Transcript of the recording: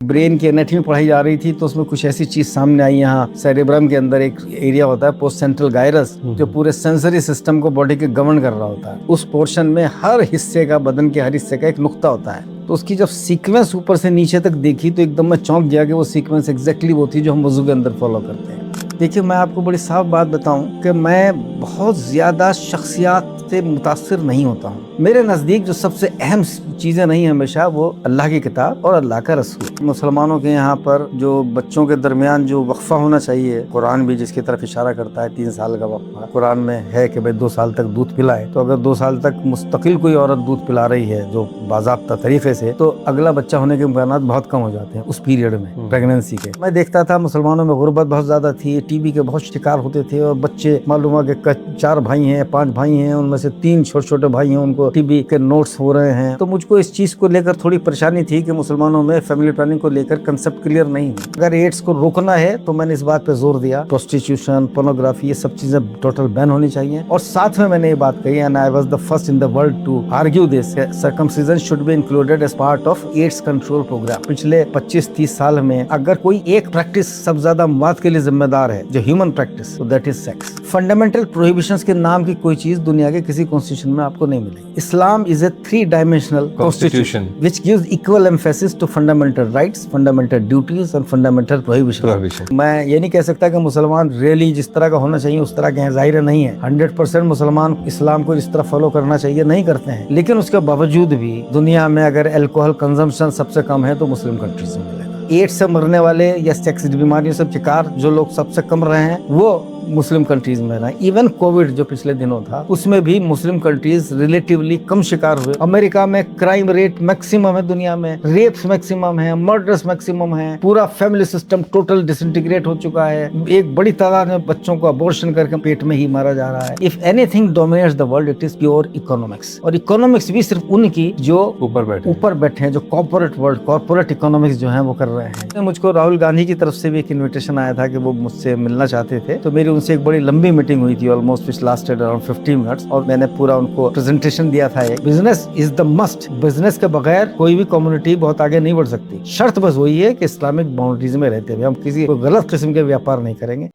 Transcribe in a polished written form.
Brain की anatomy पढ़ाई जा रही थी तो उसमें कुछ ऐसी चीज सामने आई। यहाँ सेरेब्रम के अंदर एक एरिया होता है पोस्ट सेंट्रल गायरस, जो पूरे सेंसरी सिस्टम को बॉडी के गवर्न कर रहा होता है। उस पोर्शन में हर हिस्से का, बदन के हर हिस्से का एक नुक्ता होता है। तो उसकी जब सीक्वेंस ऊपर से नीचे तक देखी तो एकदम मैं चौंक गया कि वो सीक्वेंस एग्जैक्टली वो थी जो हम वजू के अंदर फॉलो करते हैं। देखिए, मैं आपको बड़ी साफ बात बताऊं कि मैं बहुत ज्यादा शख्सियात से मुतासिर नहीं होता हूँ। मेरे नज़दीक जो सबसे अहम चीज़ें नहीं हमेशा वो अल्लाह की किताब और अल्लाह का रसूल। मुसलमानों के यहाँ पर जो बच्चों के दरमियान जो वक्फा होना चाहिए, कुरान भी जिसकी तरफ इशारा करता है 3 साल का वक्फा। कुरान में है कि भाई 2 साल तक दूध पिलाए, तो अगर 2 साल तक मुस्तकिल कोई औरत दूध पिला रही है जो बाज़ाब्ता तरीके से, तो अगला बच्चा होने के इम्कानात बहुत कम हो जाते हैं उस पीरियड में, प्रेगनेंसी के। मैं देखता था मुसलमानों में गुर्बत बहुत ज़्यादा थी, टीबी के बहुत शिकार होते थे, और बच्चे मालूम हुआ कि 4 भाई हैं, 5 भाई हैं, उनमें से 3 छोटे-छोटे भाई हैं, उनको टीबी के नोट्स हो रहे हैं। तो मुझको इस चीज को लेकर थोड़ी परेशानी थी कि मुसलमानों में फैमिली प्लानिंग को लेकर कंसेप्ट क्लियर नहीं है। अगर एड्स को रोकना है तो मैंने इस बात पे जोर दिया, प्रोस्टिट्यूशन, पोर्नोग्राफी, ये सब चीजें टोटल बैन होनी चाहिए। और साथ में मैंने ये बात कही, and I was the first in the world to argue this, circumcision should be included as part of AIDS control programme. पिछले 25-30 साल में अगर कोई एक प्रैक्टिस सब ज्यादा मौत के लिए जिम्मेदार है, जो ह्यूमन प्रैक्टिस, तो that is sex. Fundamental prohibitions के नाम की कोई चीज दुनिया के किसी कॉन्स्टिट्यूशन में आपको नहीं मिलेगी। इस्लाम is a 3-dimensional constitution which gives equal emphasis to fundamental rights, fundamental duties and fundamental prohibition। मैं ये नहीं कह सकता कि मुसलमान रियली जिस तरह का होना चाहिए उस तरह के हैं, जाहिर नहीं है। 100% मुसलमान इस्लाम को इस तरह फॉलो करना चाहिए नहीं करते हैं, लेकिन उसके बावजूद भी दुनिया में अगर अल्कोहल कंजम्पशन सबसे कम है तो मुस्लिम कंट्रीज में मिलेगा। एड्स से मरने वाले या सेक्स बीमारियों से शिकार जो लोग सबसे कम रहे हैं वो मुस्लिम कंट्रीज में रहा। इवन कोविड जो पिछले दिनों था उसमें भी मुस्लिम कंट्रीज रिलेटिवली कम शिकार हुए। अमेरिका में क्राइम रेट मैक्सिमम है दुनिया में, रेप्स मैक्सिमम है, मर्डर्स मैक्सिमम है, पूरा फैमिली सिस्टम टोटल डिसइंटीग्रेट हो चुका है। एक बड़ी तादाद में बच्चों को अबॉर्शन करके पेट में ही मारा जा रहा है। If anything dominates the world it is pure economics, और इकोनॉमिक्स भी सिर्फ उनकी जो ऊपर बैठे हैं, जो कॉर्पोरेट वर्ल्ड, कॉर्पोरेट इकोनॉमिक्स जो है वो कर रहे हैं। मुझको राहुल गांधी की तरफ से भी एक इन्विटेशन आया था कि वो मुझसे मिलना चाहते थे, तो मेरी उनसे एक बड़ी लंबी मीटिंग हुई थी, ऑलमोस्ट विच लास्टेड अराउंड 50 मिनट्स, और मैंने पूरा उनको प्रेजेंटेशन दिया था। Business is the must, business के बगैर कोई भी कम्युनिटी बहुत आगे नहीं बढ़ सकती। शर्त बस वही है कि इस्लामिक बाउंड्रीज में रहते हुए हम किसी गलत किस्म के व्यापार नहीं करेंगे।